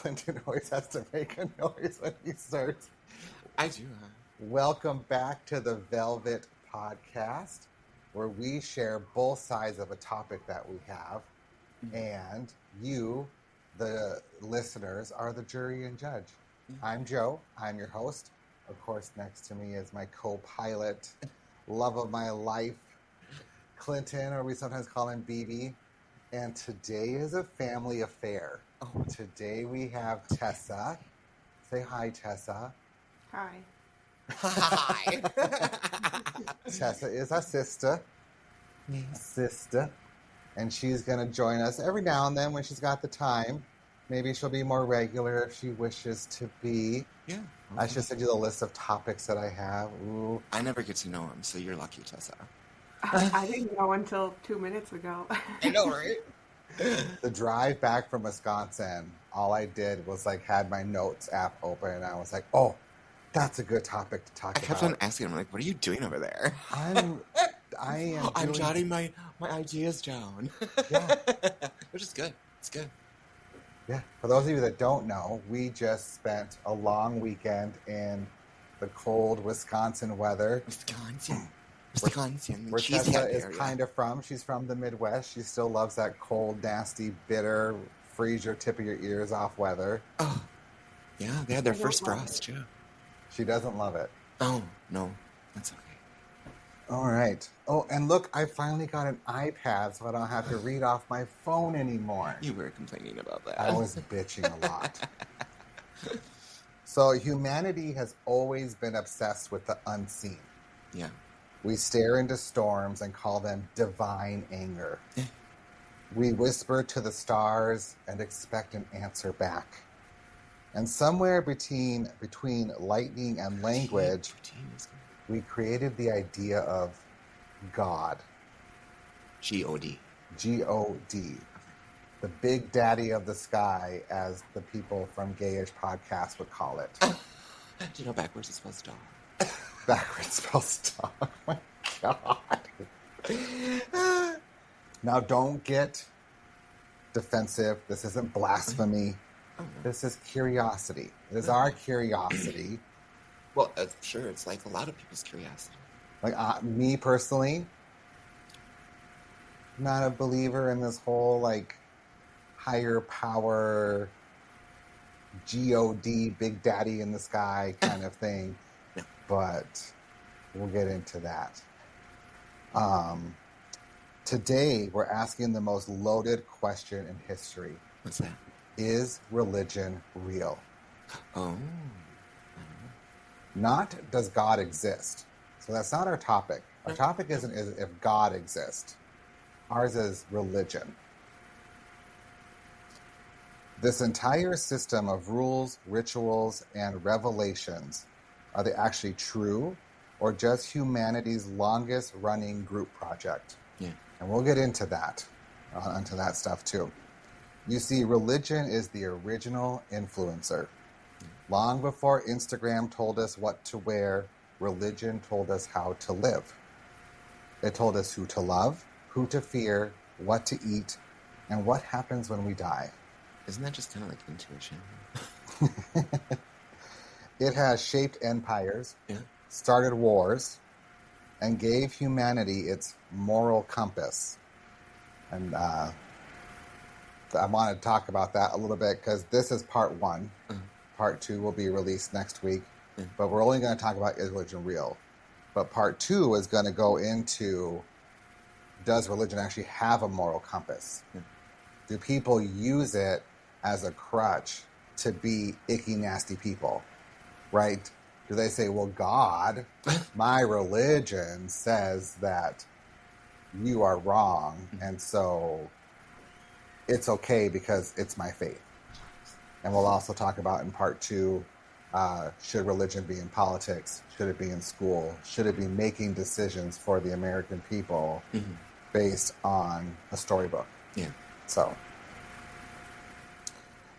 Clinton always has to make a noise when he starts. I do. Welcome back to the Velvet Podcast, where we share both sides of a topic that we have, and you, the listeners, are the jury and judge. I'm Joe. I'm your host. Of course, next to me is my co-pilot, love of my life, Clinton, or we sometimes call him BB. And today is a family affair. Oh. Today we have Tessa. Say hi, Tessa. Hi. Hi. Tessa is our sister. And she's going to join us every now and then when she's got the time. Maybe she'll be more regular if she wishes to be. Yeah. Okay. I should send you the list of topics that I have. Ooh. I never get to know him, so you're lucky, Tessa. I didn't know until 2 minutes ago. I know, right? The drive back from Wisconsin, all I did was had my notes app open, and I was like, oh, that's a good topic to talk about. I kept on asking him, what are you doing over there? I'm jotting my ideas down. Yeah. Which is good. It's good. Yeah. For those of you that don't know, we just spent a long weekend in the cold Wisconsin weather. Wisconsin. Where Tessa is kind of from. She's from the Midwest. She still loves that cold, nasty, bitter, freeze your tip of your ears off weather. Oh, yeah. They had their first frost, too. She doesn't love it. Oh, no. That's okay. All right. Oh, and look, I finally got an iPad, so I don't have to read off my phone anymore. You were complaining about that. I was bitching a lot. So humanity has always been obsessed with the unseen. Yeah. We stare into storms and call them divine anger. We whisper to the stars and expect an answer back. And somewhere between lightning and language, we created the idea of God. G-O-D. G-O-D. The big daddy of the sky, as the people from Gayish Podcast would call it. Do you know backwards it spells dog? Backwards spells dog. Oh my God. Now don't get defensive. This isn't blasphemy. Oh, no. This is curiosity. It is our curiosity. Well, sure, it's like a lot of people's curiosity. Me personally, not a believer in this whole higher power, G-O-D, big daddy in the sky kind of thing. No. But we'll get into that. Today, we're asking the most loaded question in history. What's that? Is religion real? Oh. Not does God exist. So that's not our topic. Our topic isn't if God exists. Ours is religion. This entire system of rules, rituals, and revelations, are they actually true or just humanity's longest running group project? Yeah. And we'll get into that, onto that stuff too. You see, religion is the original influencer. Long before Instagram told us what to wear, religion told us how to live. It told us who to love, who to fear, what to eat, and what happens when we die. Isn't that just kind of like intuition? It has shaped empires, Yeah. started wars, and gave humanity its moral compass. And I want to talk about that a little bit because this is part one. Part two will be released next week, but we're only going to talk about is religion real. But part two is going to go into, does religion actually have a moral compass? Do people use it as a crutch to be icky, nasty people, right? Do they say, well, God, my religion says that you are wrong, and so it's okay because it's my faith? And we'll also talk about in part two, should religion be in politics? Should it be in school? Should it be making decisions for the American people based on a storybook? Yeah. So,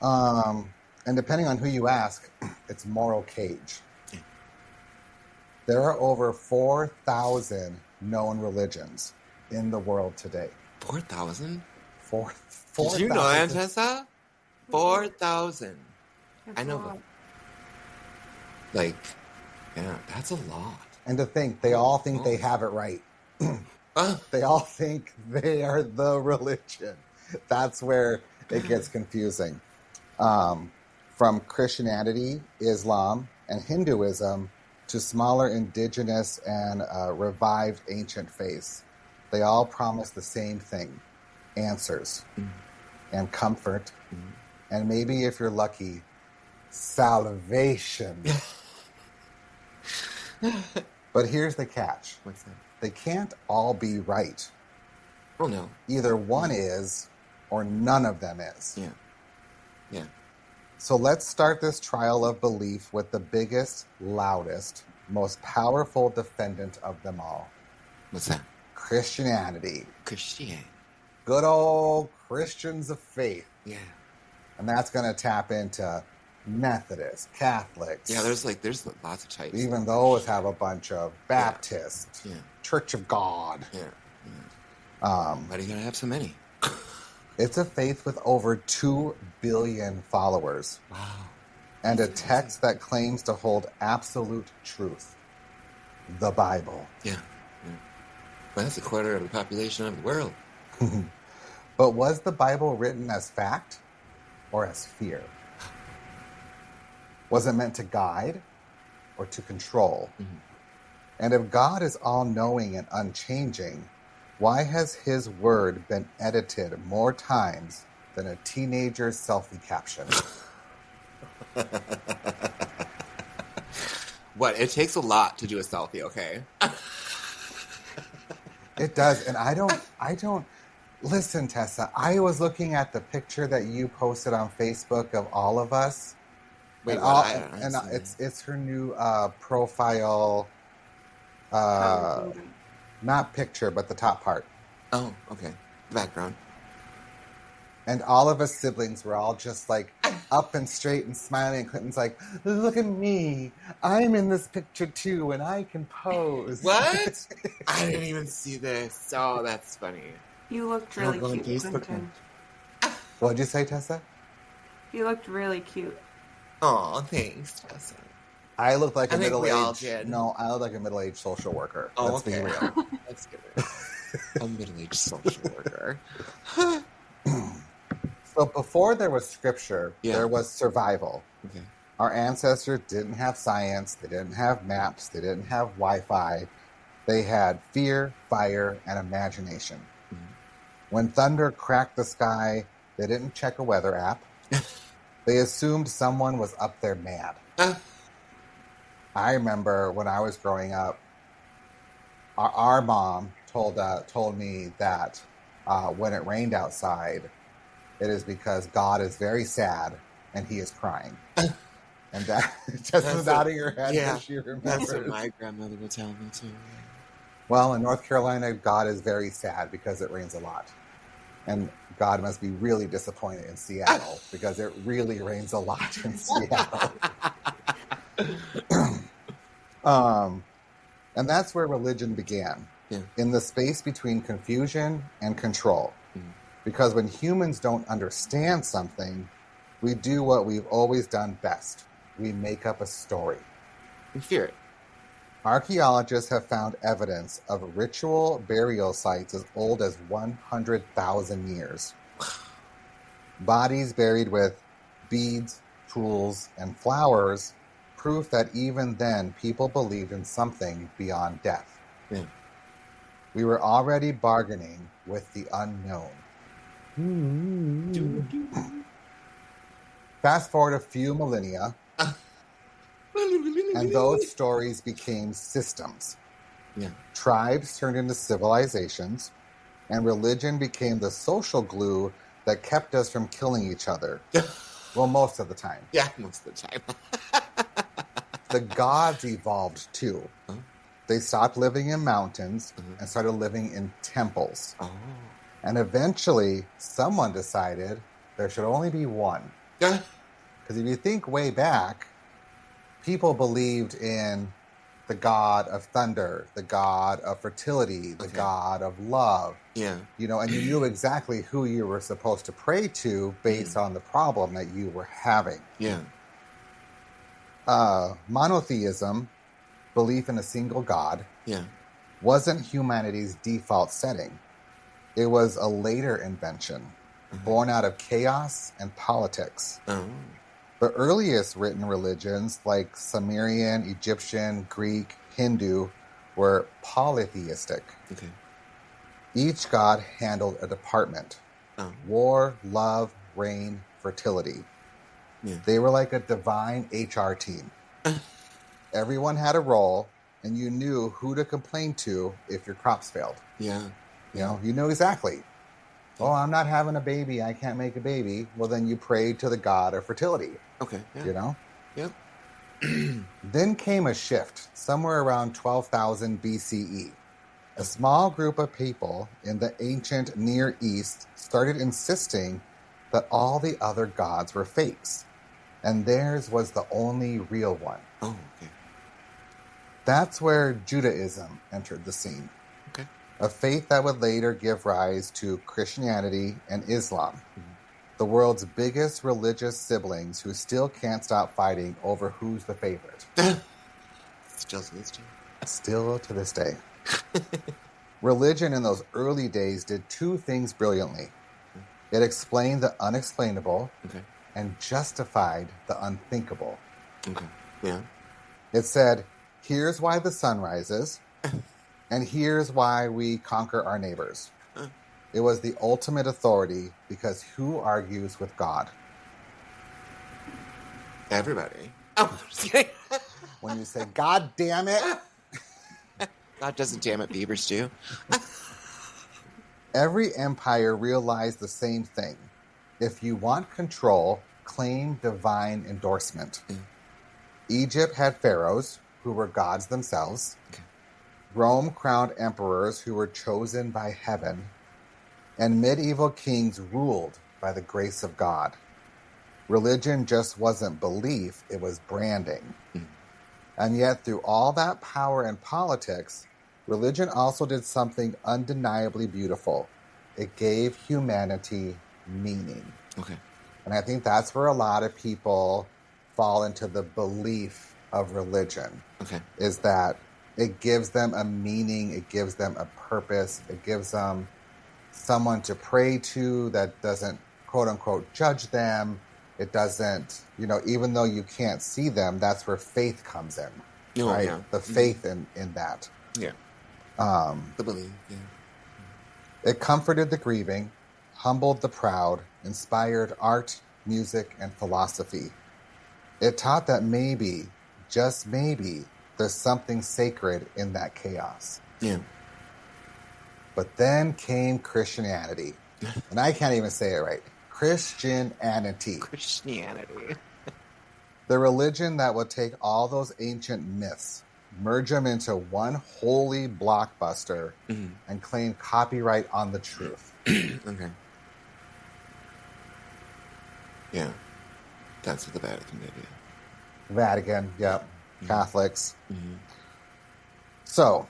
and depending on who you ask, it's moral cage. Yeah. There are over 4,000 known religions in the world today. 4,000? 4,000. Did you know that, Tessa? 4,000. It's I a know, lot. like, yeah, that's a lot. And to think, they all think they Oh. have it right. Uh, They all think they are the religion. That's where it gets confusing. From Christianity, Islam, and Hinduism to smaller indigenous and revived ancient faiths, they all promise the same thing: answers and comfort, and maybe if you're lucky, salvation. But here's the catch. What's that? They can't all be right. Oh, no. Either one is or none of them is. Yeah. Yeah. So let's start this trial of belief with the biggest, loudest, most powerful defendant of them all. What's that? Christianity. Christianity. Good old Christians of faith. Yeah. And that's going to tap into Methodists, Catholics. Yeah, there's lots of types. Even those have a bunch of Baptists, Yeah. Church of God. Yeah. Why do you gotta have so many? It's a faith with over 2 billion followers. Wow. And a text that claims to hold absolute truth. The Bible. Yeah. Well, that's a quarter of the population of the world. But was the Bible written as fact or as fear? Was it meant to guide or to control? And if God is all-knowing and unchanging, why has his word been edited more times than a teenager's selfie caption? What? It takes a lot to do a selfie, okay? It does, and I don't listen, Tessa. I was looking at the picture that you posted on Facebook of all of us. Wait, and it's her new profile, not picture, but the top part. Oh, okay. Background. And all of us siblings were all just like up and straight and smiling. And Clinton's like, "Look at me! I'm in this picture too, and I can pose." What? I didn't even see this. Oh, that's funny. You looked I'll really go on cute, Facebook Clinton. What'd you say, Tessa? You looked really cute. Oh, thanks, Tessa. I look like I a think we all middle-aged. did. No, I look like a middle-aged social worker. Oh, Let's okay. be real. That's good. A middle-aged social worker. So before there was scripture, Yeah. there was survival. Okay. Our ancestors didn't have science. They didn't have maps. They didn't have Wi-Fi. They had fear, fire, and imagination. When thunder cracked the sky, they didn't check a weather app. They assumed someone was up there mad. I remember when I was growing up, our mom told me that when it rained outside, it is because God is very sad and he is crying. And that just was out of your head yeah, that she remembers. That's what my grandmother would tell me too. Well, in North Carolina, God is very sad because it rains a lot. And God must be really disappointed in Seattle because it really rains a lot in Seattle. And that's where religion began, in the space between confusion and control. Because when humans don't understand something, we do what we've always done best. We make up a story. We fear it. Archaeologists have found evidence of ritual burial sites as old as 100,000 years. Bodies buried with beads, tools, and flowers, proof that even then people believed in something beyond death. Yeah. We were already bargaining with the unknown. Fast forward a few millennia, and those stories became systems. Yeah. Tribes turned into civilizations, and religion became the social glue that kept us from killing each other. Well, most of the time. Yeah, most of the time. The gods evolved too. Huh? They stopped living in mountains and started living in temples. Oh. And eventually, someone decided there should only be one. Yeah. Because if you think way back, people believed in the god of thunder, the god of fertility, the god of love. Yeah. You know, and you knew exactly who you were supposed to pray to based on the problem that you were having. Yeah. Monotheism, belief in a single God, Yeah. wasn't humanity's default setting. It was a later invention, born out of chaos and politics. Oh. The earliest written religions, like Sumerian, Egyptian, Greek, Hindu, were polytheistic. Okay. Each god handled a department: Oh. war, love, rain, fertility. Yeah. They were like a divine HR team. Everyone had a role, and you knew who to complain to if your crops failed. Yeah. You knew exactly. Oh, I'm not having a baby. I can't make a baby. Well, then you prayed to the god of fertility. Okay. Yeah. Yep. Then came a shift somewhere around 12,000 BCE. A small group of people in the ancient Near East started insisting that all the other gods were fakes, and theirs was the only real one. Oh, okay. That's where Judaism entered the scene. Okay. A faith that would later give rise to Christianity and Islam, the world's biggest religious siblings who still can't stop fighting over who's the favorite. Still to this day. Still to this day. Religion in those early days did two things brilliantly. It explained the unexplainable and justified the unthinkable. Okay. Yeah. It said, here's why the sun rises, and here's why we conquer our neighbors. It was the ultimate authority because who argues with God? Everybody. Oh, just kidding. When you say, God damn it. God doesn't damn it, beavers do. Every empire realized the same thing. If you want control, claim divine endorsement. Egypt had pharaohs, who were gods themselves. Rome crowned emperors who were chosen by heaven. And medieval kings ruled by the grace of God. Religion just wasn't belief, it was branding. And yet, through all that power and politics, religion also did something undeniably beautiful. It gave humanity meaning. Okay. And I think that's where a lot of people fall into the belief of religion. Okay. Is that it gives them a meaning, it gives them a purpose, it gives them someone to pray to that doesn't, quote unquote, judge them. It doesn't, even though you can't see them, that's where faith comes in. Oh, right? yeah. The faith in that. Yeah. The belief, yeah. It comforted the grieving, humbled the proud, inspired art, music, and philosophy. It taught that maybe, just maybe, there's something sacred in that chaos. Yeah. But then came Christianity. And I can't even say it right. Christianity. Christianity. The religion that would take all those ancient myths, merge them into one holy blockbuster, and claim copyright on the truth. Okay. Yeah. That's what the Vatican did, yeah. Vatican, yep. Catholics. So,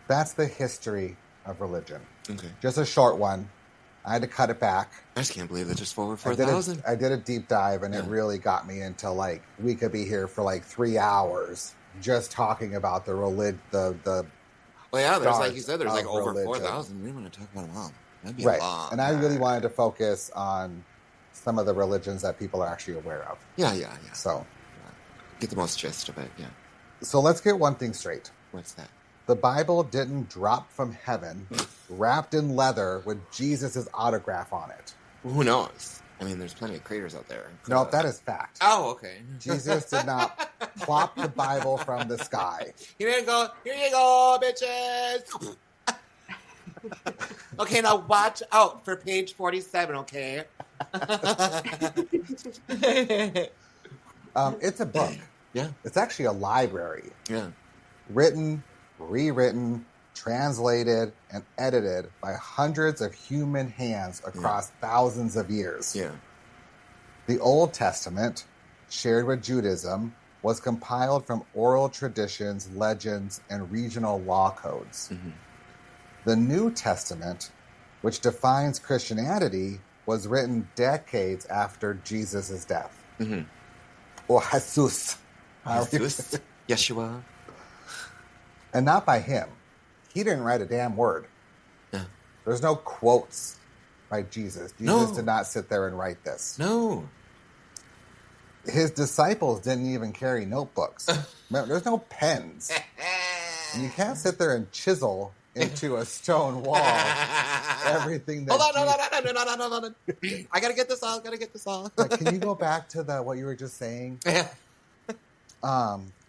that's the history of religion. Okay. Just a short one. I had to cut it back. I just can't believe that just forward 4,000. I did a deep dive, and it really got me into, we could be here for 3 hours just talking about the religion, the Well, yeah, there's, start like you said, there's over religion. 4,000. We want to talk about them all. That'd be right. long. And I really wanted to focus on some of the religions that people are actually aware of. Yeah. So, get the most gist of it, yeah. So let's get one thing straight. What's that? The Bible didn't drop from heaven, wrapped in leather with Jesus' autograph on it. Who knows? I mean, there's plenty of creators out there. No, that is fact. Oh, okay. Jesus did not plop the Bible from the sky. He didn't go, here you go, bitches. Okay, now watch out for page 47, okay? It's a book. Yeah. It's actually a library. Yeah. Written, rewritten, translated, and edited by hundreds of human hands across thousands of years. Yeah. The Old Testament, shared with Judaism, was compiled from oral traditions, legends, and regional law codes. The New Testament, which defines Christianity, was written decades after Jesus' death. or Jesus. Jesus, Yeshua. And not by him. He didn't write a damn word. Yeah. There's no quotes by Jesus. Jesus did not sit there and write this. No. His disciples didn't even carry notebooks. Remember, there's no pens. And you can't sit there and chisel into a stone wall everything that... Hold on. I gotta get this all. Like, can you go back to what you were just saying? Yeah.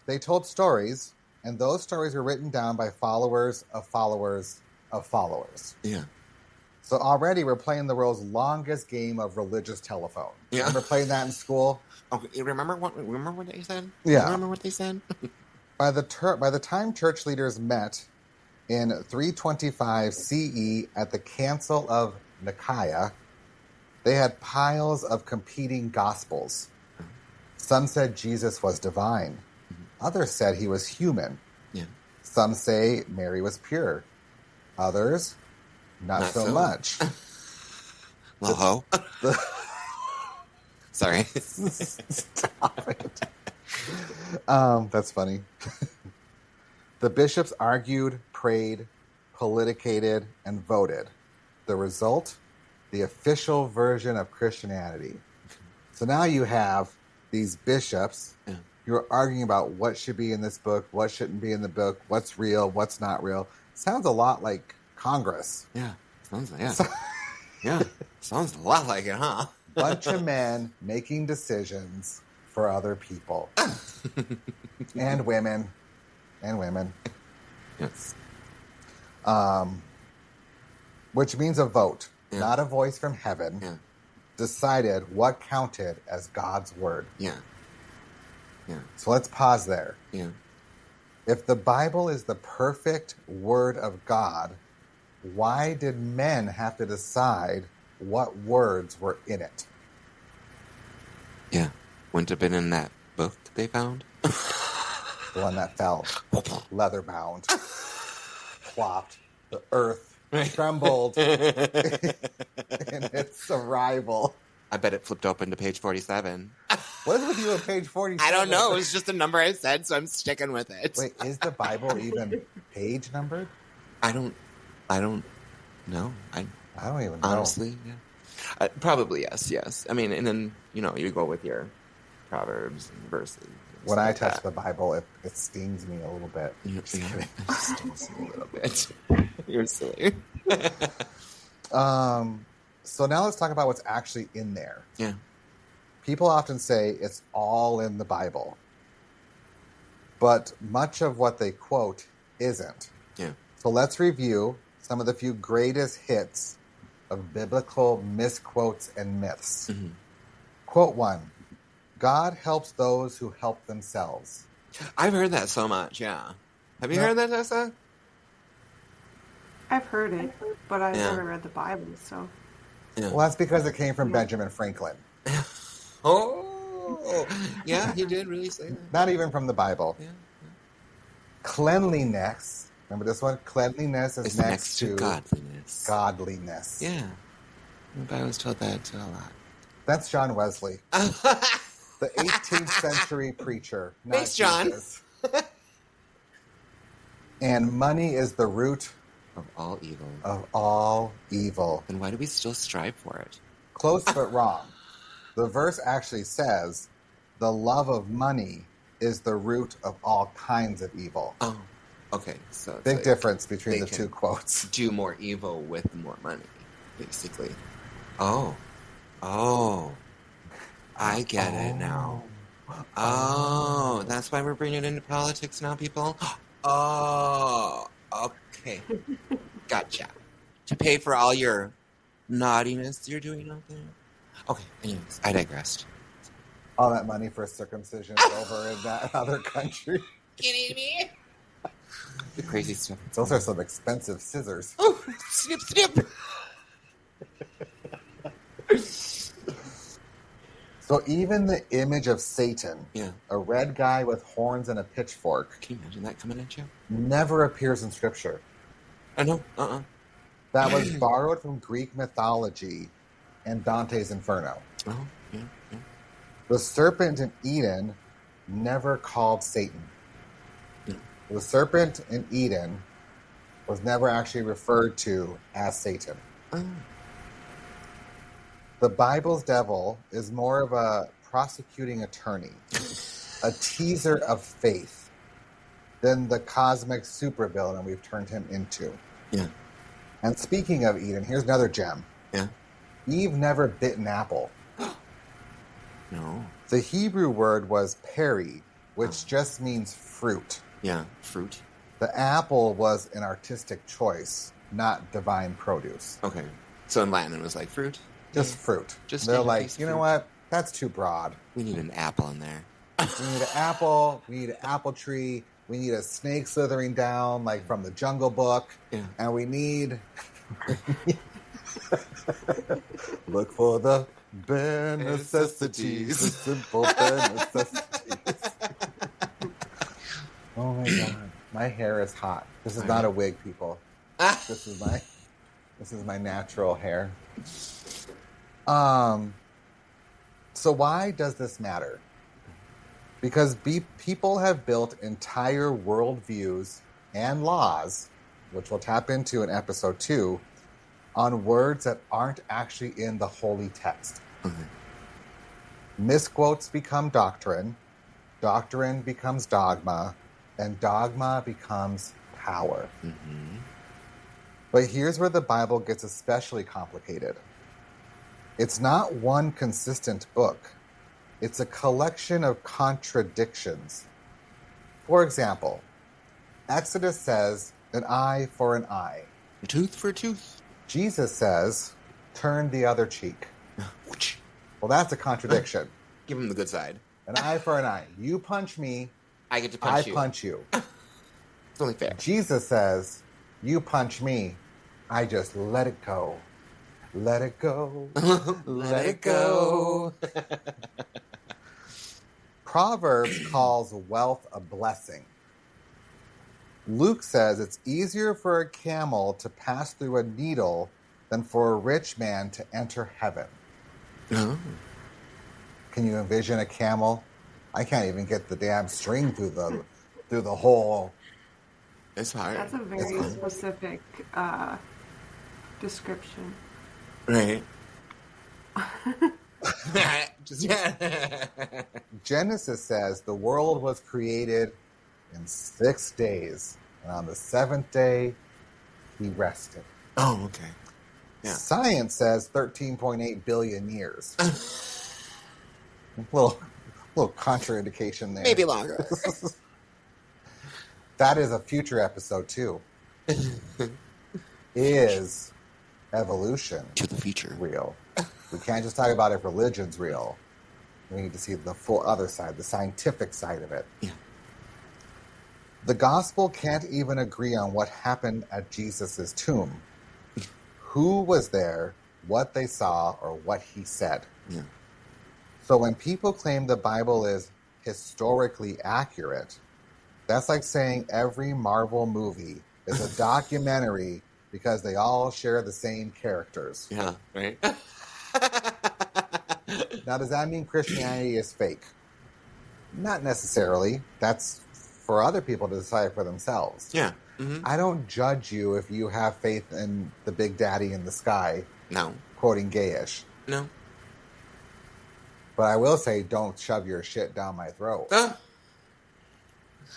They told stories, and those stories were written down by followers of followers of followers. Yeah. So already we're playing the world's longest game of religious telephone. Yeah. Remember playing that in school? Okay, you remember what they said? Yeah. Remember what they said? By the time church leaders met in 325 CE at the Council of Nicaea, they had piles of competing gospels. Some said Jesus was divine. Others said he was human. Yeah. Some say Mary was pure. Others, not so much. Loho. Sorry. Stop it. That's funny. The bishops argued, prayed, politicated, and voted. The result? The official version of Christianity. So now you have these bishops who are arguing about what should be in this book, what shouldn't be in the book, what's real, what's not real. Sounds a lot like Congress. Yeah. Sounds a lot like it, huh? Bunch of men making decisions for other people. And women. Yes. Which means a vote, not a voice from heaven, decided what counted as God's word. Yeah. So let's pause there. Yeah. If the Bible is the perfect word of God, why did men have to decide what words were in it? Yeah. Wouldn't have been in that book they found? The one that fell, leather bound, plopped, the earth trembled in its arrival. I bet it flipped open to page 47. What is with you at page 47? I don't know. It was just a number I said, so I'm sticking with it. Wait, is the Bible even page numbered? I don't know. I don't even know. Honestly, yeah. Probably yes. I mean, and then, you go with your Proverbs and verses. When I touch the Bible, it stings me a little bit. It stings me a little bit. You're silly. So now let's talk about what's actually in there. Yeah. People often say it's all in the Bible. But much of what they quote isn't. Yeah. So let's review some of the few greatest hits of biblical misquotes and myths. Mm-hmm. Quote 1. God helps those who help themselves. I've heard that so much, yeah. Have you heard that, Tessa? I've heard it, but I've never read the Bible, so... Yeah. Well, that's because it came from Benjamin Franklin. Oh! Yeah, he did really say that. Not even from the Bible. Yeah. Cleanliness. Remember this one? Cleanliness is It's next to godliness. Godliness. Yeah. I was told that a lot. That's John Wesley. The 18th century preacher. Thanks, John. Jesus. And money is the root Of all evil. of all evil. Then why do we still strive for it? Close but wrong. The verse actually says, the love of money is the root of all kinds of evil. Oh, okay. So it's Big difference between they the two can quotes. do more evil with more money, basically. Oh, I get it now. Oh, that's why we're bringing it into politics now, people? Oh, okay. Gotcha. To pay for all your naughtiness you're doing out there? Okay, anyways, I digressed. All that money for circumcision over in that other country. Kidding me? The crazy stuff. Those are some expensive scissors. Oh, snip, snip. So even the image of Satan, a red guy with horns and a pitchfork, Can you imagine that coming at you? never appears in Scripture. I know. That was borrowed from Greek mythology and Dante's Inferno. Oh, yeah. The serpent in Eden never called Satan. The serpent in Eden was never actually referred to as Satan. Oh. The Bible's devil is more of a prosecuting attorney, a teaser of faith, than the cosmic supervillain we've turned him into. Yeah. And speaking of Eden, here's another gem. Yeah. Eve never bit an apple. No. The Hebrew word was peri, which just means fruit. Yeah, fruit. The apple was an artistic choice, not divine produce. Okay. So in Latin it was like fruit? Just fruit. Just They're a like, piece of you know fruit. what? That's too broad. We need an apple in there. We need an apple. We need an apple tree. We need a snake slithering down, like from the Jungle Book. Yeah. And we need... Look for the bare necessities. The simple bare necessities. Oh my God. My hair is hot. This is not a wig, people. This is my natural hair. So why does this matter? Because people have built entire worldviews and laws, which we'll tap into in episode 2, on words that aren't actually in the holy text. Okay. Misquotes become doctrine, doctrine becomes dogma, and dogma becomes power. Mm-hmm. But here's where the Bible gets especially complicated. It's not one consistent book. It's a collection of contradictions. For example, Exodus says, an eye for an eye. A tooth for a tooth. Jesus says, turn the other cheek. Well, that's a contradiction. Give him the good side. An eye for an eye. You punch me, I get to punch you. I punch you. It's only fair. Jesus says, you punch me, I just let it go. Let it go. Let it go. Proverbs calls wealth a blessing. Luke says it's easier for a camel to pass through a needle than for a rich man to enter heaven. Oh. Can you envision a camel? I can't even get the damn string through the hole. It's hard. That's a very specific description. Right. Genesis says the world was created in 6 days, and on the 7th day, he rested. Oh, okay. Yeah. Science says 13.8 billion years. little contraindication there. Maybe longer. That is a future episode too. Is evolution To the future. real? We can't just talk about if religion's real. We need to see the full other side, the scientific side of it. Yeah. The gospel can't even agree on what happened at Jesus' tomb. Who was there, what they saw, or what he said. Yeah. So when people claim the Bible is historically accurate, that's like saying every Marvel movie is a documentary because they all share the same characters. Yeah. Right. Now, does that mean Christianity is fake? Not necessarily. That's for other people to decide for themselves. Yeah. Mm-hmm. I don't judge you if you have faith in the big daddy in the sky, No. quoting gayish. No. But I will say, don't shove your shit down my throat.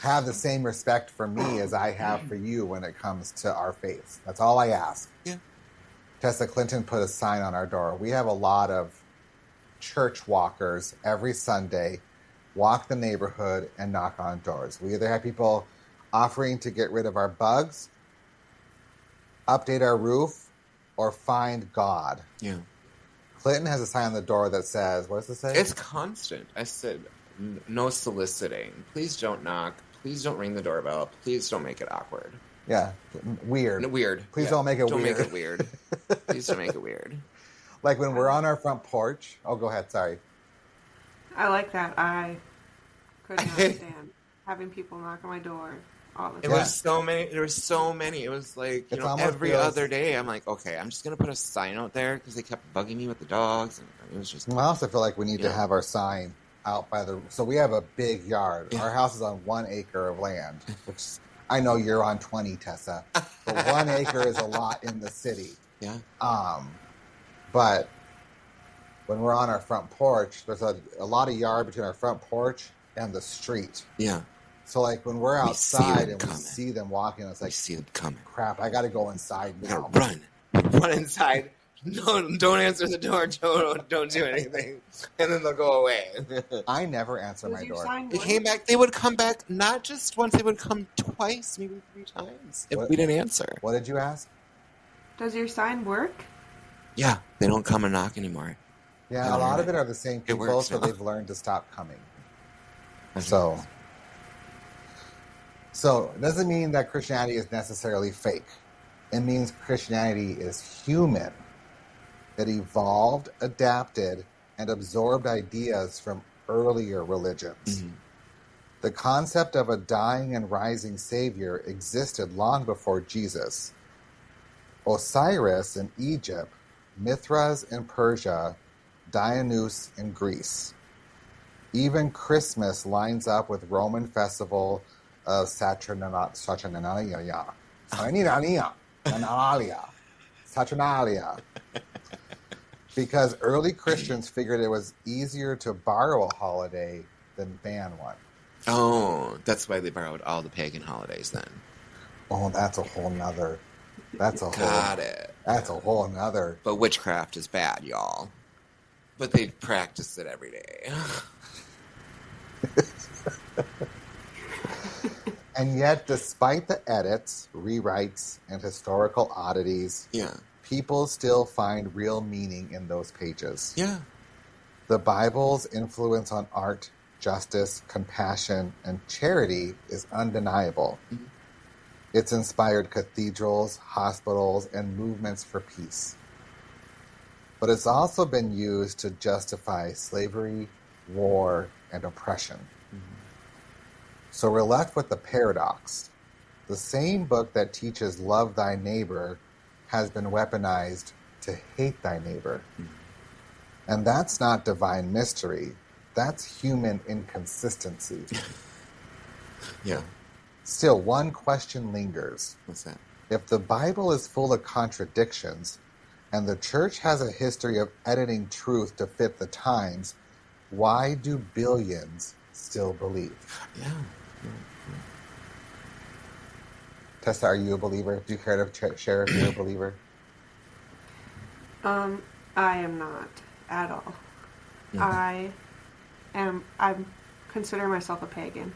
Have the same respect for me as I have for you when it comes to our faiths. That's all I ask. Yeah. Tessa Clinton put a sign on our door. We have a lot of church walkers every Sunday walk the neighborhood and knock on doors. We either have people offering to get rid of our bugs, update our roof, or find God. Yeah. Clinton has a sign on the door that says, what does it say? It's constant. I said, no soliciting. Please don't knock. Please don't ring the doorbell. Please don't make it awkward. Yeah, weird. No, weird. Please Yeah. don't make it Don't weird. make it weird. Please don't make it weird. Like when we're on our front porch. Oh, go ahead. Sorry. I like that. I could not stand having people knock on my door all the It time. was so many. There were so many. It was like, It's almost every feels- other day. I'm like, okay, I'm just gonna put a sign out there because they kept bugging me with the dogs, and it was just. I also feel like we need to Yeah. have our sign out by so we have a big yard. Yeah. Our house is on 1 acre of land, which I know you're on 20, Tessa, but 1 acre is a lot in the city. Yeah. But when we're on our front porch, there's a lot of yard between our front porch and the street. Yeah. So like when we're outside and we see them walking, it's like, we see them coming. Crap, I got to go inside now. We gotta run inside. No, don't answer the door. Don't do anything, and then they'll go away. I never answer my door. They came back. They would come back not just once. They would come twice, maybe 3 times if we didn't answer. What did you ask? Does your sign work? Yeah, they don't come and knock anymore. Yeah, a lot of it are the same people, so they've learned to stop coming. So it doesn't mean that Christianity is necessarily fake. It means Christianity is human. It evolved, adapted, and absorbed ideas from earlier religions. Mm-hmm. The concept of a dying and rising Savior existed long before Jesus. Osiris in Egypt, Mithras in Persia, Dionys in Greece. Even Christmas lines up with Roman festival of Saturnalia. Because early Christians figured it was easier to borrow a holiday than ban one. Oh, that's why they borrowed all the pagan holidays then. Oh, that's a whole nother. That's a whole nother. But witchcraft is bad, y'all. But they practice it every day. And yet, despite the edits, rewrites, and historical oddities, people still find real meaning in those pages. Yeah. The Bible's influence on art, justice, compassion, and charity is undeniable. Mm-hmm. It's inspired cathedrals, hospitals, and movements for peace. But it's also been used to justify slavery, war, and oppression. Mm-hmm. So we're left with the paradox. The same book that teaches love thy neighbor has been weaponized to hate thy neighbor. Mm-hmm. And that's not divine mystery. That's human inconsistency. Yeah. Still, one question lingers. What's that? If the Bible is full of contradictions, and the church has a history of editing truth to fit the times, why do billions still believe? Yeah. Tessa, are you a believer? Do you care to share if you're a believer? I am not at all. Mm-hmm. I consider myself a pagan.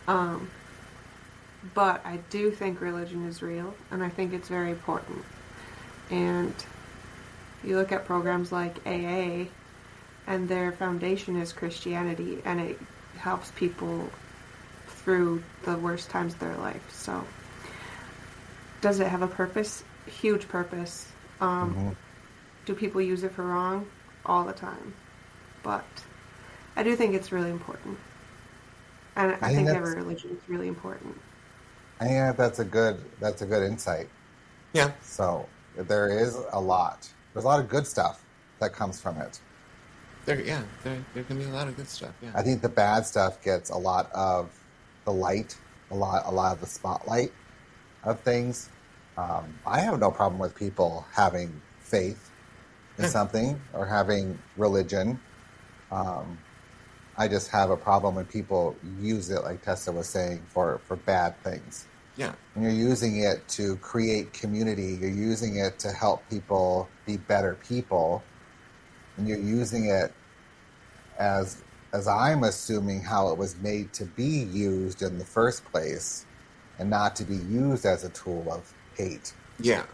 But I do think religion is real, and I think it's very important. And you look at programs like AA, and their foundation is Christianity, and it helps people through the worst times of their life. So, does it have a purpose? Huge purpose. Mm-hmm. Do people use it for wrong? All the time. But I do think it's really important. And I think every religion is really important. I think that's a good insight. Yeah. So there is a lot. There's a lot of good stuff that comes from it. There can be a lot of good stuff. Yeah. I think the bad stuff gets a lot of the light, a lot of the spotlight of things. I have no problem with people having faith in something or having religion. I just have a problem when people use it, like Tessa was saying, for bad things. Yeah. And you're using it to create community. You're using it to help people be better people. And you're using it as I'm assuming how it was made to be used in the first place, and not to be used as a tool of hate. Yeah.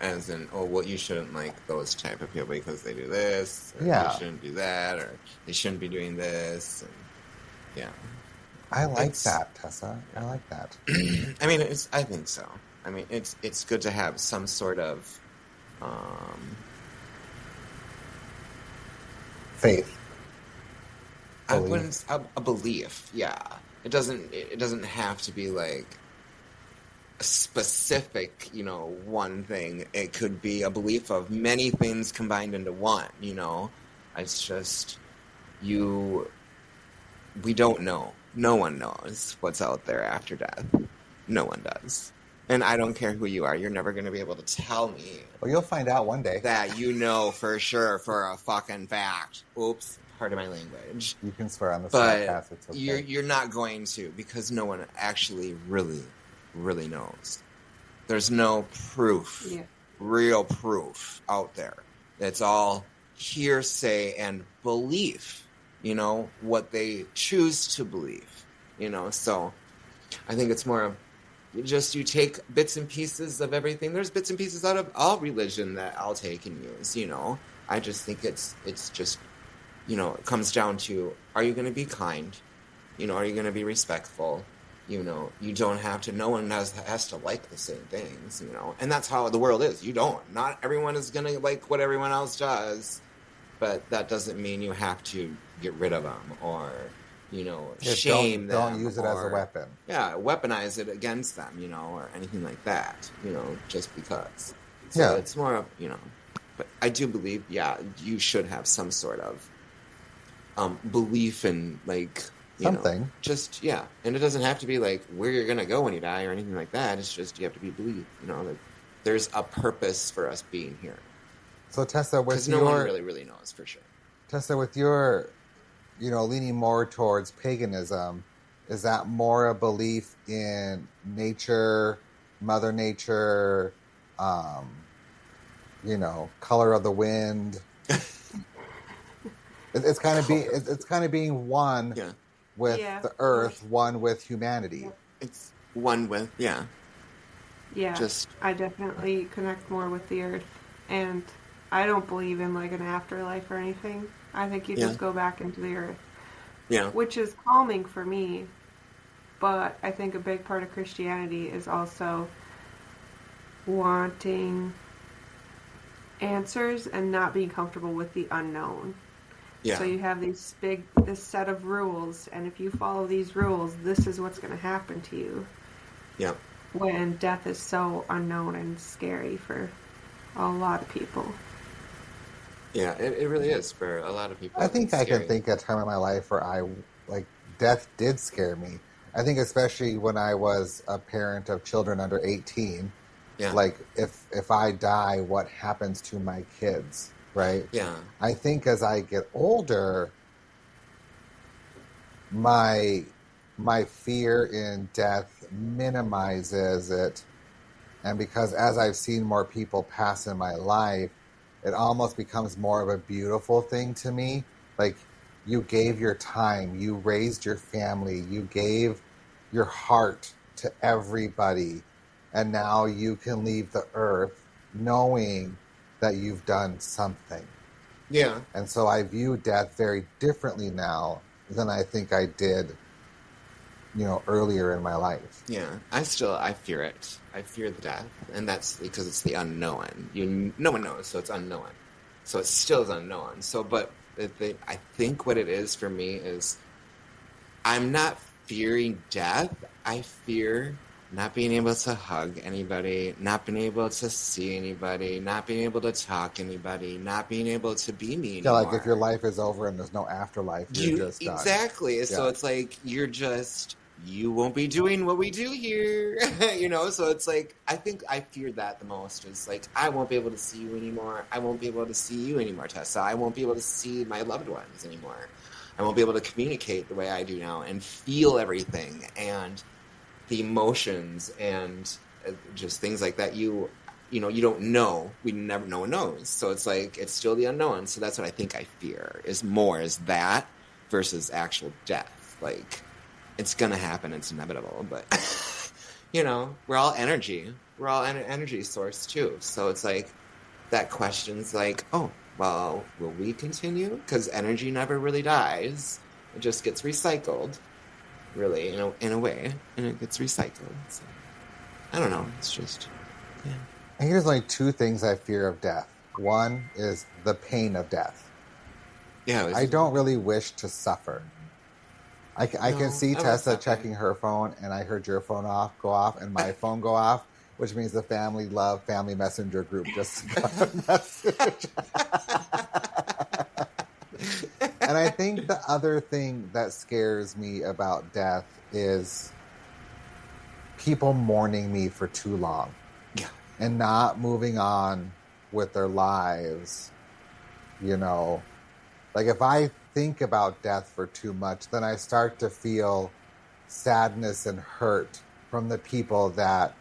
As in, you shouldn't like those type of people because they do this, or you shouldn't do that, or they shouldn't be doing this. And, I like that, Tessa. I like that. I mean, I think so. I mean, it's good to have some sort of faith. I wouldn't a belief. Yeah, it doesn't have to be like a specific, one thing. It could be a belief of many things combined into one. It's just you we don't know. No one knows what's out there after death. No one does. And I don't care who you are. You're never going to be able to tell me Well, you'll find out one day. that you know for sure, for a fucking fact. Oops, pardon my language. You can swear on the But podcast. It's okay. you're not going to, because no one actually really, really knows. There's no proof, real proof out there. It's all hearsay and belief, you know, what they choose to believe, you know. So I think it's more of you take bits and pieces of everything. There's bits and pieces out of all religion that I'll take and use, you know. I just think it's just, you know, it comes down to, are you going to be kind? You know, are you going to be respectful? You know, you don't have to, no one has to like the same things, you know. And that's how the world is. You don't. Not everyone is going to like what everyone else does. But that doesn't mean you have to get rid of them or, you know, shame them. Don't use it as a weapon. Yeah, weaponize it against them, you know, or anything like that, you know, just because. So it's more of, you know, but I do believe, you should have some sort of belief in, like, you something. know, just, and it doesn't have to be like where you're going to go when you die or anything like that. It's just, you have to be believed, you know, like there's a purpose for us being here. So Tessa, with no one really knows for sure. Tessa, with your, you know, leaning more towards paganism, is that more a belief in nature, Mother Nature, you know, color of the wind? It's kind of being one with the earth, one with humanity. It's one with Yeah. I definitely connect more with the earth, and I don't believe in like an afterlife or anything. I think you just go back into the earth. Yeah. Which is calming for me. But I think a big part of Christianity is also wanting answers and not being comfortable with the unknown. Yeah. So you have this set of rules, and if you follow these rules, this is what's going to happen to you. Yeah. When death is so unknown and scary for a lot of people. Yeah, it really is for a lot of people. I think I can think of a time in my life where death did scare me. I think especially when I was a parent of children under 18. Yeah. Like, if I die, what happens to my kids, right? Yeah. I think as I get older, my fear in death minimizes it. And because as I've seen more people pass in my life, it almost becomes more of a beautiful thing to me. Like, you gave your time, you raised your family, you gave your heart to everybody, and now you can leave the earth knowing that you've done something. Yeah. And so I view death very differently now than I think I did, you know, earlier in my life. Yeah, I fear it. I fear the death, and that's because it's the unknown. No one knows, so it's unknown. So it still is unknown. So, but I think what it is for me is I'm not fearing death. I fear not being able to hug anybody, not being able to see anybody, not being able to talk to anybody, not being able to be me anymore. Yeah, like if your life is over and there's no afterlife, you're just done. Exactly. Yeah. So it's like you won't be doing what we do here, you know? So it's like, I think I fear that the most is like, I won't be able to see you anymore. I won't be able to see you anymore, Tessa. I won't be able to see my loved ones anymore. I won't be able to communicate the way I do now and feel everything and the emotions and just things like that. You know, you don't know. No one knows. So it's like, it's still the unknown. So that's what I think I fear is that versus actual death. Like, it's going to happen. It's inevitable. But, you know, we're all energy. We're all energy source too. So it's like, that question's like, oh, well, will we continue? Because energy never really dies. It just gets recycled, really, in a way. And it gets recycled. So, I don't know. It's just, yeah. I think there's only two things I fear of death. One is the pain of death. Yeah. I don't really wish to suffer. I can see Tessa checking her phone, and I heard your phone go off, and my phone go off, which means the family messenger group just got a message. And I think the other thing that scares me about death is people mourning me for too long. Yeah. And not moving on with their lives, you know. Like, if I think about death for too much, then I start to feel sadness and hurt from the people that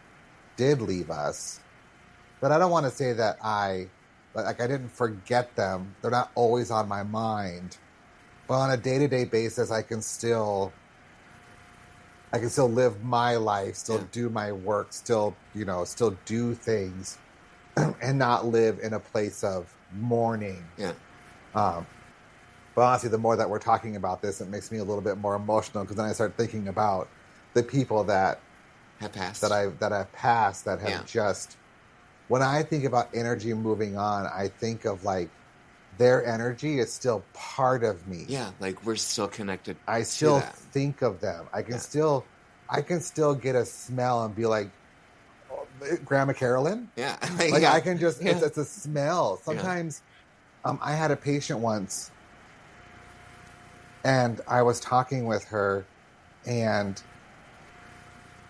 did leave us. But I don't want to say that I didn't forget them. They're not always on my mind. But on a day-to-day basis, I can still live my life, still do my work, still do things, and not live in a place of mourning. Yeah. But honestly, the more that we're talking about this, it makes me a little bit more emotional, because then I start thinking about the people that have passed, that have passed, that have just. When I think about energy moving on, I think of like their energy is still part of me. Yeah, like we're still connected. I still think of them. I can still get a smell and be like, oh, Grandma Carolyn. Yeah, like I can just. It's a smell. Sometimes, I had a patient once, and I was talking with her, and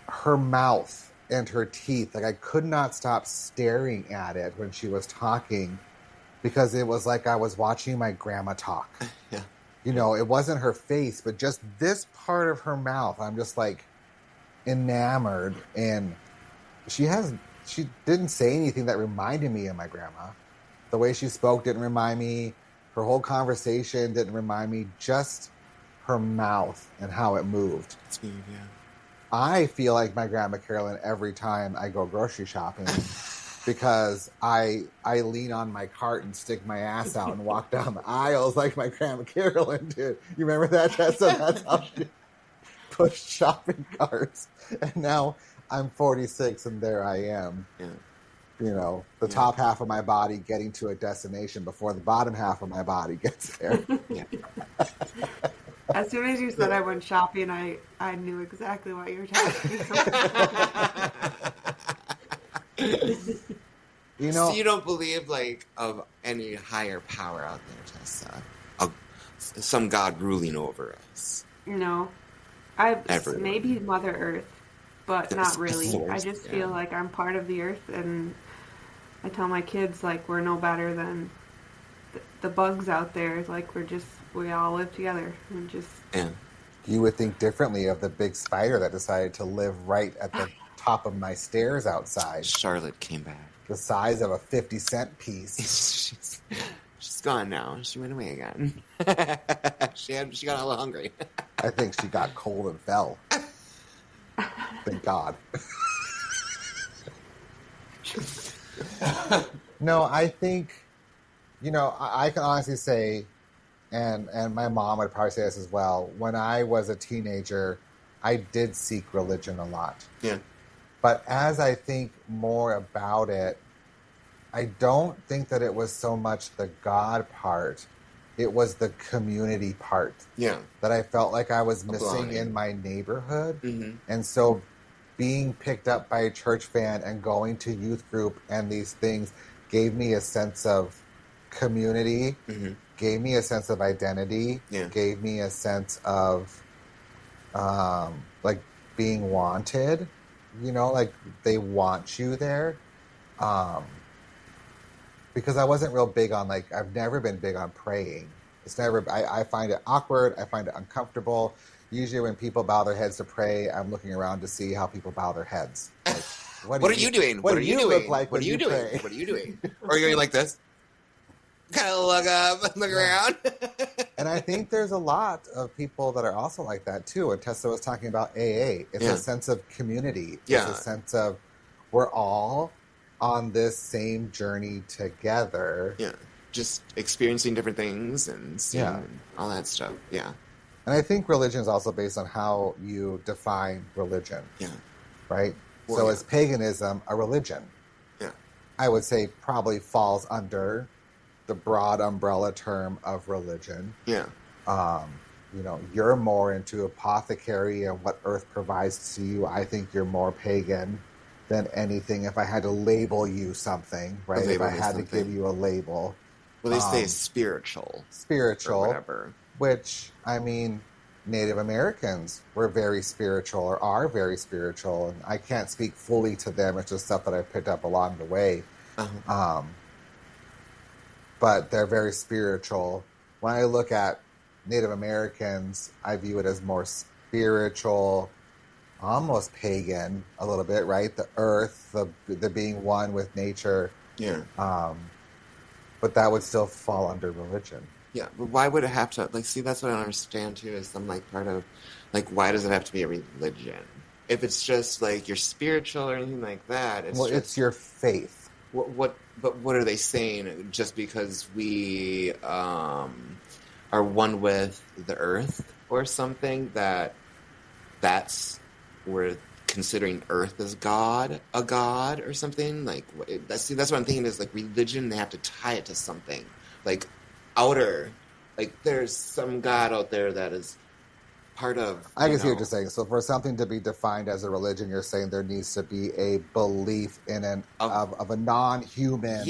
her mouth and her teeth, like I could not stop staring at it when she was talking, because it was like I was watching my grandma talk. Yeah. You know, it wasn't her face, but just this part of her mouth. I'm just like enamored. And she didn't say anything that reminded me of my grandma. The way she spoke didn't remind me. Her whole conversation didn't remind me. Just her mouth and how it moved. It's weird, yeah. I feel like my Grandma Carolyn every time I go grocery shopping, because I lean on my cart and stick my ass out and walk down the aisles like my Grandma Carolyn did. You remember that, Tessa? That's how she pushed shopping carts. And now I'm 46 and there I am. Yeah. You know, the top half of my body getting to a destination before the bottom half of my body gets there. Yeah. As soon as you said I went shopping, I knew exactly what you were talking about. You know, so you don't believe like of any higher power out there, Tessa? Of some God ruling over us? No. Maybe Mother Earth, but not really. I just feel like I'm part of the Earth, and I tell my kids, like, we're no better than the bugs out there. Like, we all live together. And just... Yeah. You would think differently of the big spider that decided to live right at the top of my stairs outside. Charlotte came back. The size of a 50-cent piece. She's gone now. She went away again. She got a little hungry. I think she got cold and fell. Thank God. No, I think, I can honestly say, and my mom would probably say this as well, when I was a teenager, I did seek religion a lot. Yeah. But as I think more about it, I don't think that it was so much the God part. It was the community part. Yeah. That I felt like I was missing in my neighborhood. Mm-hmm. And so being picked up by a church van and going to youth group and these things gave me a sense of community, gave me a sense of identity, gave me a sense of like being wanted. Like they want you there. Because I wasn't real big on, like, I've never been big on praying. I find it awkward. I find it uncomfortable. Usually when people bow their heads to pray, I'm looking around to see how people bow their heads. Like, what are you doing? What do you look like what when are you doing? pray? What are you doing? Or are you going like this? Kind of look up, look around. And I think there's a lot of people that are also like that, too. And Tessa was talking about AA. It's a sense of community. It's a sense of we're all on this same journey together. Yeah. Just experiencing different things and seeing and all that stuff. Yeah. And I think religion is also based on how you define religion. Yeah. Right? Well, so is paganism a religion? Yeah. I would say probably falls under the broad umbrella term of religion. Yeah. You're more into apothecary and what earth provides to you. I think you're more pagan than anything. If I had to label you something, right? If I had to give you a label. Well, they say spiritual. Spiritual. Or whatever. which, I mean, Native Americans were very spiritual or are very spiritual. And I can't speak fully to them. It's just stuff that I picked up along the way. Uh-huh. But they're very spiritual. When I look at Native Americans, I view it as more spiritual, almost pagan a little bit, right? The earth, the being one with nature. Yeah. But that would still fall under religion. Yeah, but why would it have to, like, see, that's what I don't understand, too, is I'm, like, part of, like, why does it have to be a religion? If it's just, like, you're spiritual or anything like that, it's your faith. But what are they saying? Just because we are one with the earth or something, that's we're considering earth as a god or something? Like, that's what I'm thinking is, like, religion, they have to tie it to something. Like, outer, like, there's some god out there that is part of, I can see what you're saying. So for something to be defined as a religion, you're saying there needs to be a belief in of a non-human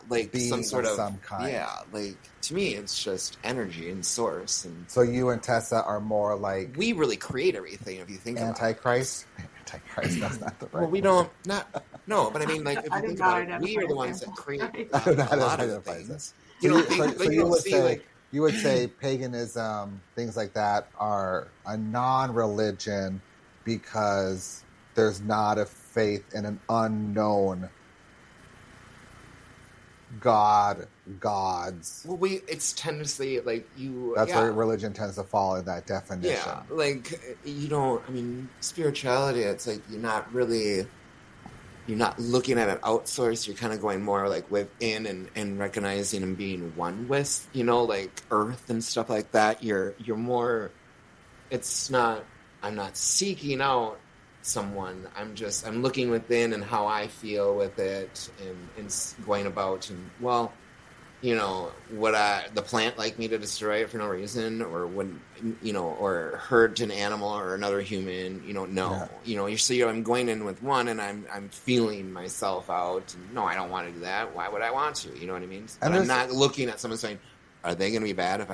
like being some sort of some kind. Yeah, like, to me, it's just energy and source. And so you and Tessa are more like we really create everything if you think Antichrist. Antichrist, that's not the right. Well, we don't no, but I mean, like, if you think about it, we are the ones that create a lot of things. You would say paganism, things like that, are a non-religion because there's not a faith in an unknown gods. Well, it's tendency, like, That's where religion tends to fall in that definition. Yeah, like, you don't, I mean, spirituality, it's like you're not looking at an outsource, you're kind of going more like within and recognizing and being one with, like earth and stuff like that. You're more, I'm not seeking out someone, I'm looking within and how I feel with it and going about and, well, would the plant like me to destroy it for no reason, or would, or hurt an animal or another human, no. Yeah. I'm going in with one and I'm feeling myself out. And, no, I don't want to do that. Why would I want to? You know what I mean? But I'm not looking at someone saying, are they going to be bad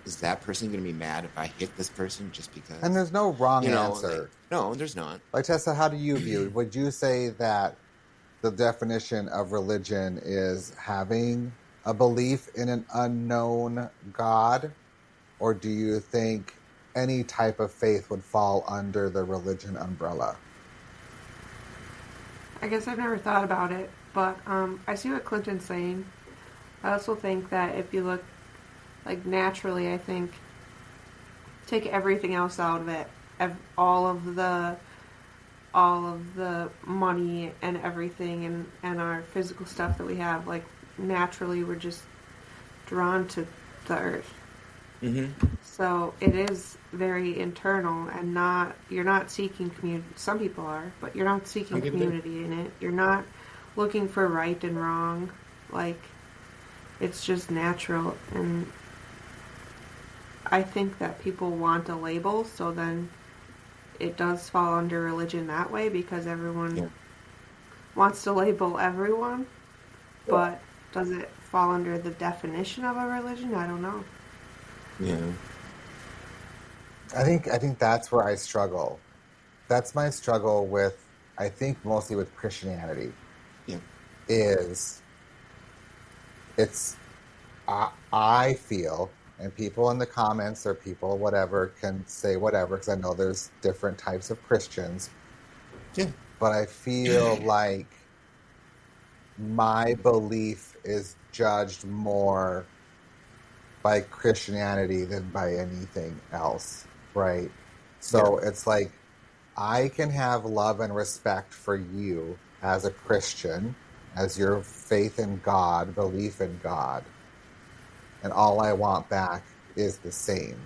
is that person going to be mad if I hit this person just because? And there's no wrong answer. No, there's not. Like, Tessa, how do you view? Would you say that the definition of religion is having a belief in an unknown God, or do you think any type of faith would fall under the religion umbrella? I guess I've never thought about it, but I see what Clinton's saying. I also think that if you look, like, naturally, I think, take everything else out of it, all of the money and everything and our physical stuff that we have, like, naturally we're just drawn to the earth. Mm-hmm. So it is very internal and you're not seeking community. Some people are, but you're not seeking community in it. You're not looking for right and wrong. Like, it's just natural. And I think that people want a label, so then it does fall under religion that way because everyone wants to label everyone. But does it fall under the definition of a religion? I don't know. Yeah. I think that's where I struggle. That's my struggle with, I think, mostly with Christianity. Yeah. I feel, and people in the comments or people whatever can say whatever, because I know there's different types of Christians. Yeah. But I feel like my belief is judged more by Christianity than by anything else, right? So it's like, I can have love and respect for you as a Christian, as your faith in God, belief in God, and all I want back is the same.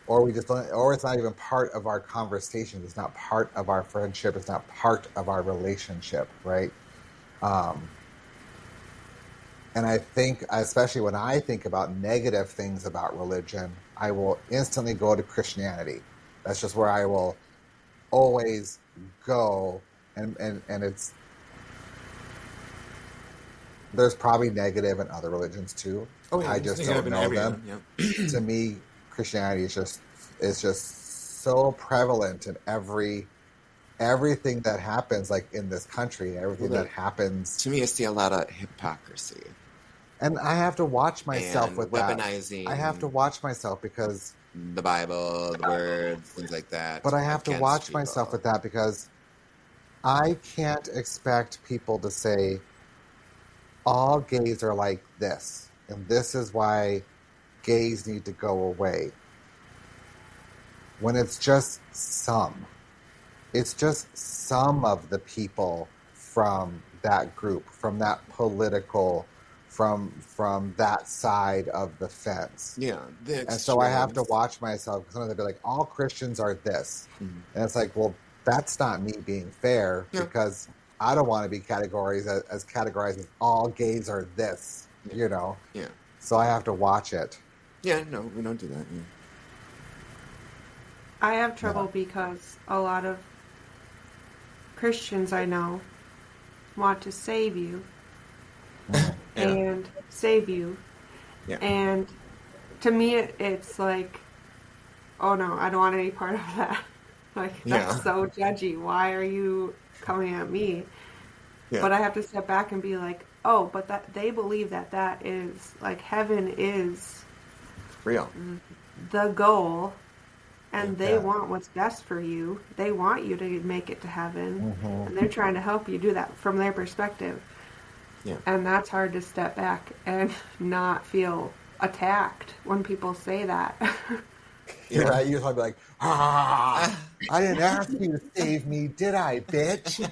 Or it's not even part of our conversation. It's not part of our friendship. It's not part of our relationship, right? And I think, especially when I think about negative things about religion, I will instantly go to Christianity. That's just where I will always go, and it's There's probably negative in other religions too. Oh, yeah, I it's just negative don't in know everyone, them. yeah. To me, Christianity is just so prevalent in everything that happens, like in this country, everything Well, that happens. To me, I see a lot of hypocrisy And I have to watch myself and with that. I have to weaponizing watch myself because, the Bible, the words, things like that. but I have to against watch people. myself with that because I can't expect people to say all gays are like this, and this is why gays need to go away. When it's just some. It's just some of the people from that group, from that political, from that side of the fence. Yeah, the And so I have to extremes. watch myself because sometimes they'll be like, all Christians are this. Mhm. And it's like, well, that's not me being fair Yeah. because I don't want to be categorized as categorized as all gays are this, Yeah. you know? Yeah. So I have to watch it. Yeah, no, we don't do that. Yeah. I have trouble because a lot of Christians I know want to save you and save you. Yeah. And to me, it's like, oh no, I don't want any part of that. Like, that's Yeah. so judgy. Why are you coming at me? Yeah. But I have to step back and be like, oh, but that they believe that is, like, heaven is Real. the goal. And they Yeah. want what's best for you. They want you to make it to heaven. Mhm. And they're trying to help you do that from their perspective. Yeah. And that's hard to step back and not feel attacked when people say that. You're Yeah. right. You're probably like, I didn't ask you to save me, did I, bitch?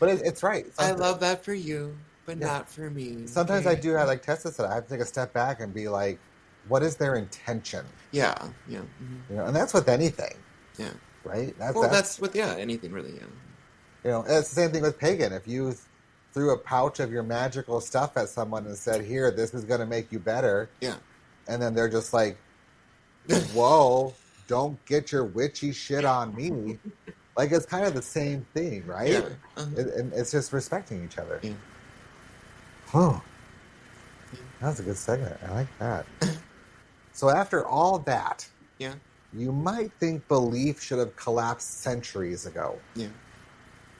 But it's right. I love that for you, but Yeah. not for me. Sometimes I do, like Tessa said, I have to take a step back and be like, what is their intention? Yeah. Yeah. Mhm. You know, and that's with anything, Yeah. right? That's with anything really. Yeah. You know, it's the same thing with pagan. If you threw a pouch of your magical stuff at someone and said, "Here, this is going to make you better," Yeah. and then they're just like, "Whoa, don't get your witchy shit on me." Like, it's kind of the same thing, right? Yeah. Uh-huh. And it's just respecting each other. Yeah. Oh, that was a good segment. I like that. So after all that, Yeah. you might think belief should have collapsed centuries ago. Yeah.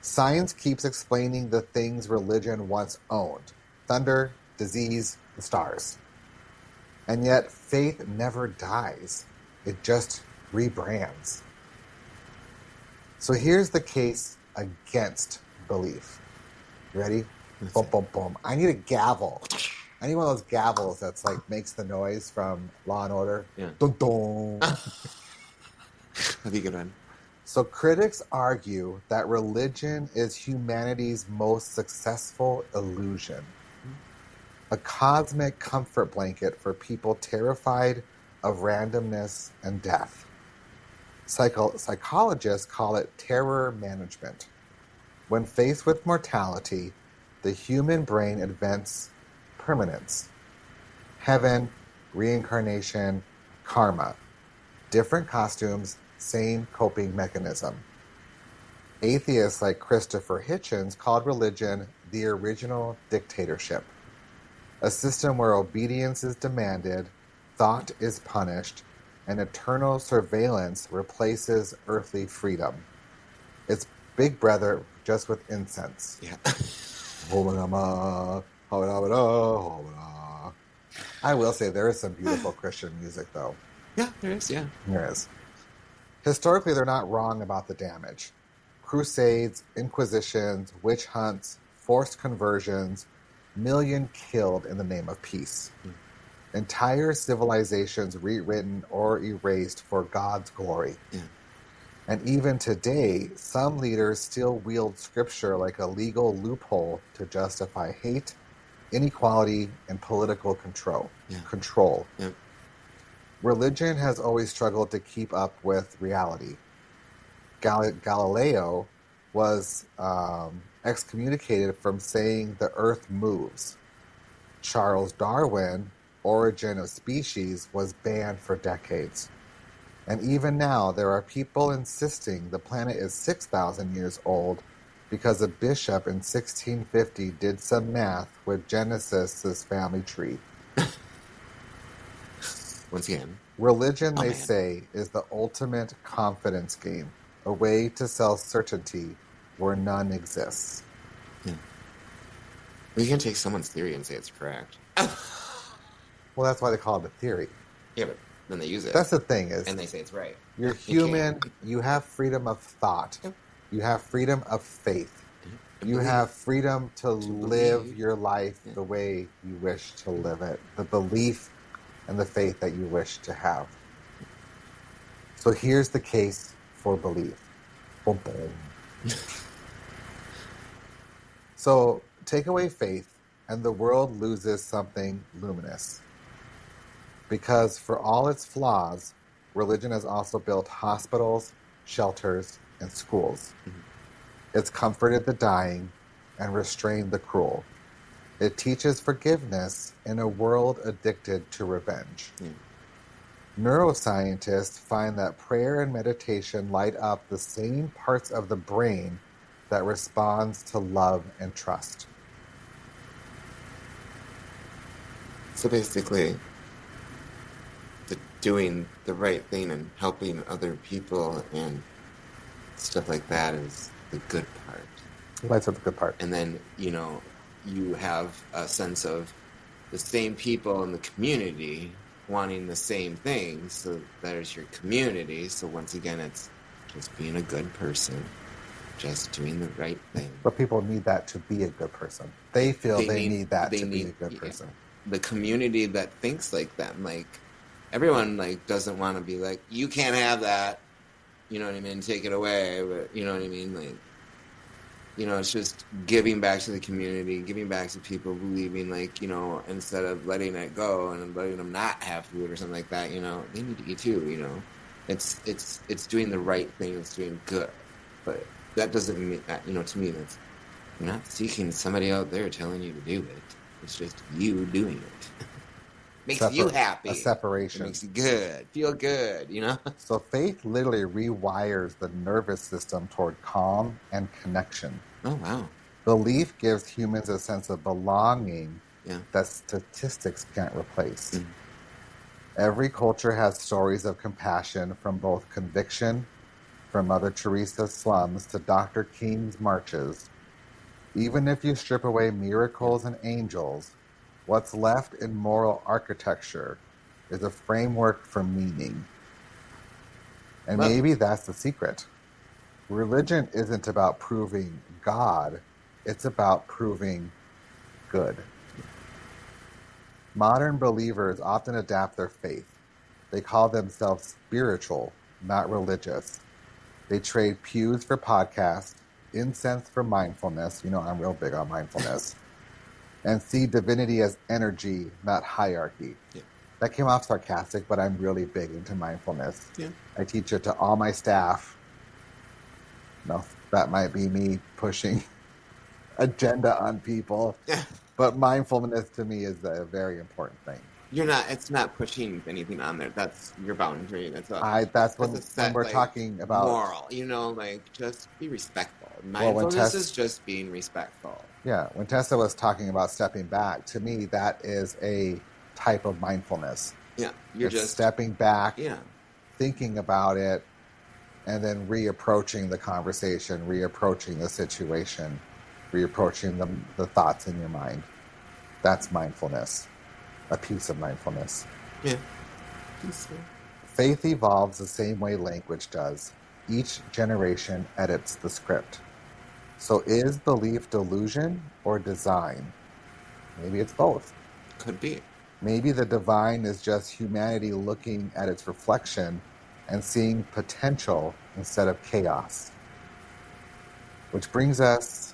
Science keeps explaining the things religion once owned: thunder, disease, the stars. And yet, faith never dies. It just rebrands. So here's the case against belief. You ready? Boom, boom, boom. I need a gavel. I need one of those gavels that's like makes the noise from Law and Order. Yeah. Dun, dun. That'd be a good one. So critics argue that religion is humanity's most successful illusion, a cosmic comfort blanket for people terrified of randomness and death. Psychologists call it terror management. When faced with mortality, the human brain invents permanence. Heaven, reincarnation, karma. Different costumes, same coping mechanism. Atheists like Christopher Hitchens called religion the original dictatorship, a system where obedience is demanded, thought is punished, and eternal surveillance replaces earthly freedom. It's Big Brother just with incense. Yeah. I will say there is some beautiful Christian music, though. Yeah, there is. Yeah. There is. Historically, they're not wrong about the damage. Crusades, inquisitions, witch hunts, forced conversions, million killed in the name of peace. Entire civilizations rewritten or erased for God's glory. Yeah. And even today, some leaders still wield scripture like a legal loophole to justify hate, inequality, and political control. Yeah. Religion has always struggled to keep up with reality. Galileo was excommunicated from saying the earth moves. Charles Darwin, Origin of Species, was banned for decades. And even now, there are people insisting the planet is 6,000 years old because a bishop in 1650 did some math with Genesis' family tree. Once again. Religion, they man. say, is the ultimate confidence game, a way to sell certainty where none exists. Yeah. You can take someone's theory and say it's correct. Well, that's why they call it a theory. Yeah, but then they use it. That's the thing is, and they say it's right. You're human. You have freedom of thought. Yep. You have freedom of faith. You have freedom to live your life the way you wish to live it. The belief and the faith that you wish to have. So here's the case for belief. Boom, boom. So take away faith and the world loses something luminous. Because for all its flaws, religion has also built hospitals, shelters, and schools. Mm-hmm. It's comforted the dying and restrained the cruel. It teaches forgiveness in a world addicted to revenge. Neuroscientists find that prayer and meditation light up the same parts of the brain that responds to love and trust. So basically, doing the right thing and helping other people and stuff like that is the good part. That's the good part. And then, you have a sense of the same people in the community wanting the same things. So there's your community. So once again, it's just being a good person, just doing the right thing. But people need that to be a good person. They feel they need that to be a good person. The community that thinks like them, like everyone doesn't want to be like, you can't have that, you know what I mean, take it away, but you know what I mean, it's just giving back to the community, giving back to people, believing instead of letting it go and letting them not have food or something like that, they need to eat too, it's doing the right thing, it's doing good, but that doesn't mean that, to me, that's, you're not seeking somebody out there telling you to do it, it's just you doing it. Makes you happy. A separation. It makes you good. Feel good, So faith literally rewires the nervous system toward calm and connection. Oh, wow. Belief gives humans a sense of belonging that statistics can't replace. Mm. Every culture has stories of compassion, from both conviction, from Mother Teresa's slums to Dr. King's marches. Even if you strip away miracles and angels, what's left in moral architecture is a framework for meaning. And maybe that's the secret. Religion isn't about proving God, it's about proving good. Modern believers often adapt their faith. They call themselves spiritual, not religious. They trade pews for podcasts, incense for mindfulness. I'm real big on mindfulness. And see divinity as energy, not hierarchy. Yeah. That came off sarcastic, but I'm really big into mindfulness. Yeah. I teach it to all my staff. No, that might be me pushing agenda on people. Yeah. But mindfulness to me is a very important thing. It's not pushing anything on there. That's your boundary. That's when we're talking about moral, just be respectful. Mindfulness is just being respectful. Yeah, when Tessa was talking about stepping back, to me, that is a type of mindfulness. Yeah, it's just stepping back, thinking about it, and then reapproaching the conversation, reapproaching the situation, reapproaching the thoughts in your mind. That's mindfulness, a piece of mindfulness. Yeah. Faith evolves the same way language does. Each generation edits the script. So is belief delusion or design? Maybe it's both. Could be. Maybe the divine is just humanity looking at its reflection and seeing potential instead of chaos. Which brings us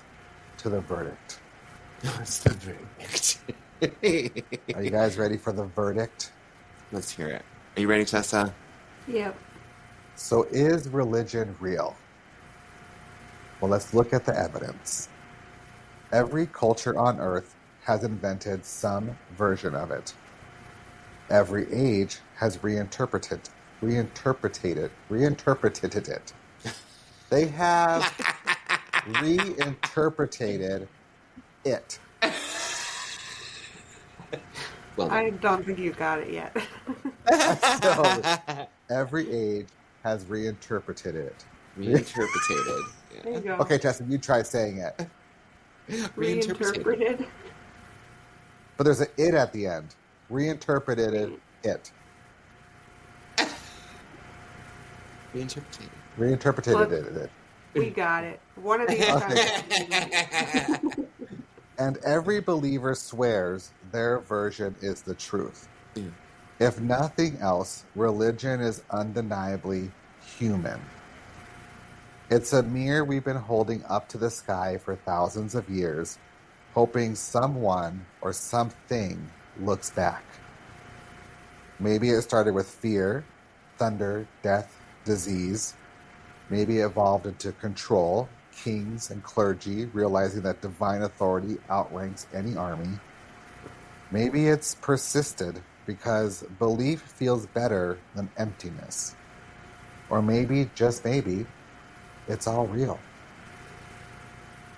to the verdict. It's the verdict. Are you guys ready for the verdict? Let's hear it. Are you ready, Tessa? Yep. So is religion real? Well, let's look at the evidence. Every culture on Earth has invented some version of it. Every age has reinterpreted it. They have reinterpreted it. Well, I don't think you got it yet. So every age has reinterpreted it. reinterpreted. There you Yeah. go. Okay, Tessa, you try saying it. Reinterpreted. But there's an it at the end. Reinterpreted it. Reinterpreted. Reinterpreted Look. it. We got it. One of these times. And every believer swears their version is the truth. Yeah. If nothing else, religion is undeniably human. It's a mirror we've been holding up to the sky for thousands of years, hoping someone or something looks back. Maybe it started with fear, thunder, death, disease. Maybe it evolved into control, kings and clergy realizing that divine authority outranks any army. Maybe it's persisted because belief feels better than emptiness. Or maybe, just maybe, it's all real.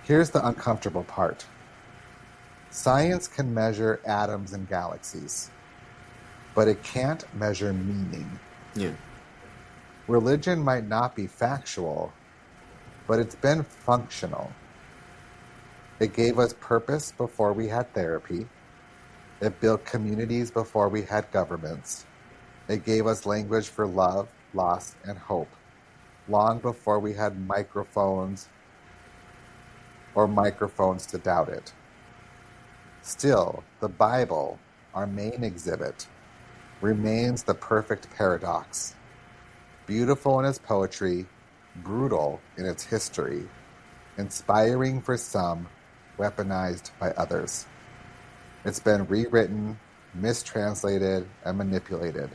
Here's the uncomfortable part. Science can measure atoms and galaxies, but it can't measure meaning. Yeah. Religion might not be factual, but it's been functional. It gave us purpose before we had therapy. It built communities before we had governments. It gave us language for love, loss, and hope, long before we had microphones to doubt it. Still, the Bible, our main exhibit, remains the perfect paradox. Beautiful in its poetry, brutal in its history, inspiring for some, weaponized by others. It's been rewritten, mistranslated, and manipulated,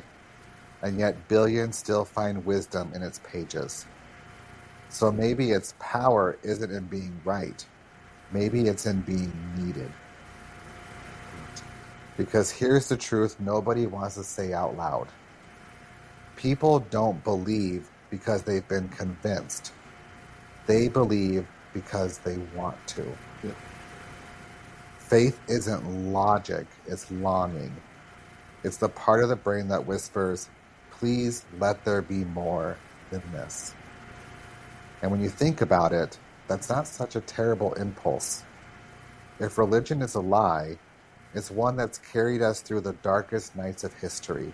and yet billions still find wisdom in its pages. So maybe its power isn't in being right, maybe it's in being needed. Because here's the truth nobody wants to say out loud. People don't believe because they've been convinced. They believe because they want to. Yeah. Faith isn't logic, it's longing. It's the part of the brain that whispers, please let there be more than this. And when you think about it, that's not such a terrible impulse. If religion is a lie, it's one that's carried us through the darkest nights of history.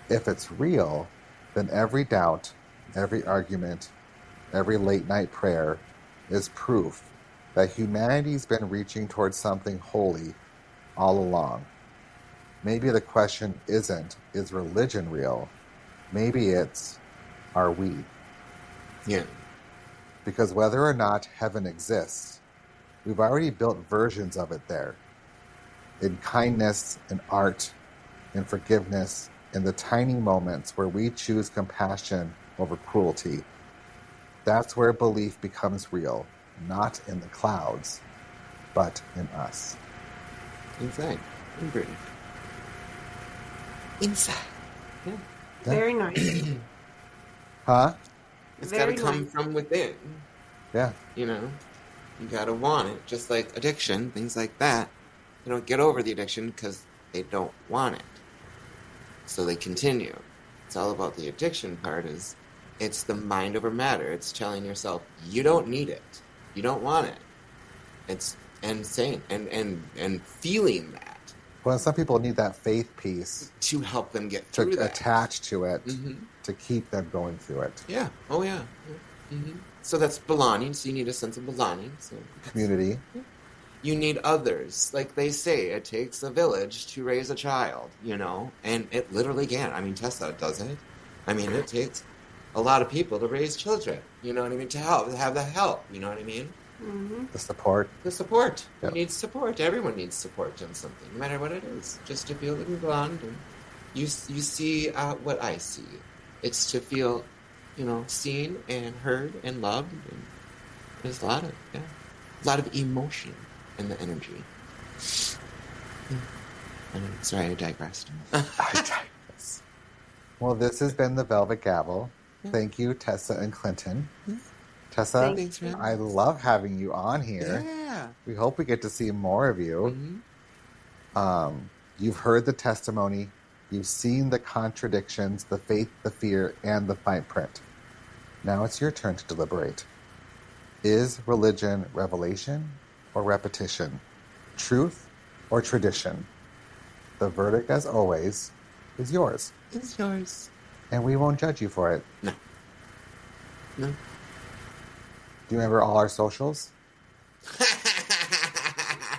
If it's real, then every doubt, every argument, every late night prayer is proof that humanity's been reaching towards something holy all along. Maybe the question isn't, is religion real? Maybe it's, are we? Yeah. Because whether or not heaven exists, we've already built versions of it there. In kindness, in art, in forgiveness, in the tiny moments where we choose compassion over cruelty. That's where belief becomes real, not in the clouds, but in us. Inside. In Britain. Inside. Yeah. Very nice. Huh? It's got to Very come nice. from within. Yeah. You know, you got to want it. Just like addiction, things like that. They don't get over the addiction because they don't want it. So they continue. It's all about the addiction part is it's the mind over matter. It's telling yourself you don't need it. You don't want it. It's and saying and feeling that Well, some people need that faith piece to help them get to through that. attach to it Mhm. to keep them going through it. Yeah. Oh yeah. Mm-hmm. So that's belonging. So you need a sense of belonging. So Community. you need others. Like they say, it takes a village to raise a child, you know? And it literally can. I mean, Tessa does it. I mean, it takes a lot of people to raise children, you know what I mean? To have the help, you know what I mean? Mm-hmm. The support. The support. Yep. You need support. Everyone needs support in something, no matter what it is. Just to feel that we belong. And you see what I see. It's to feel, you know, seen and heard and loved. And there's a lot of emotion in the energy. Sorry, I digressed. Well, this has been the Velvet Gavel. Thank you, Tessa and Clinton. Tessa, Thanks, friend. I love having you on here. Yeah. We hope we get to see more of you. Mm-hmm. You've heard the testimony. You've seen the contradictions, the faith, the fear, and the fine print. Now it's your turn to deliberate. Is religion revelation or repetition? Truth or tradition? The verdict, as always, is yours. It's yours. And we won't judge you for it. No. No. Do you remember all our socials?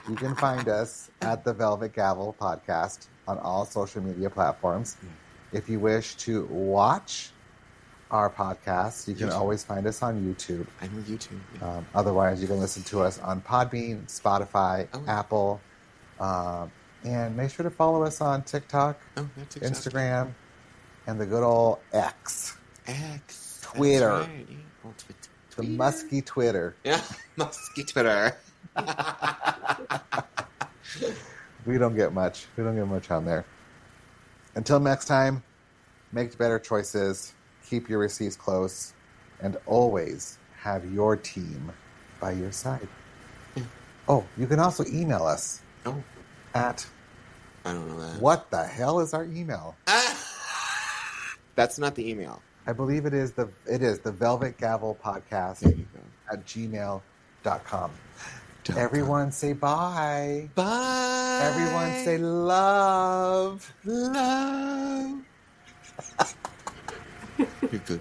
You can find us at the Velvet Gavel podcast on all social media platforms. If you wish to watch our podcast, you can always find us on YouTube. I'm on YouTube. Yeah. Otherwise, you can listen to us on Podbean, Spotify, Apple. And make sure to follow us on TikTok, TikTok. Instagram, and the good old X. Twitter. That's right. Yeah. Oh, The musky Twitter. Yeah, musky Twitter. We don't get much. We don't get much on there. Until next time, make better choices, keep your receipts close, and always have your team by your side. Yeah. Oh, you can also email us at... I don't know that. What the hell is our email? That's not the email. I believe it is the Velvet Gavel podcast There you go. at gmail.com. Everyone say bye. Bye. Everyone say love. Love. You're good.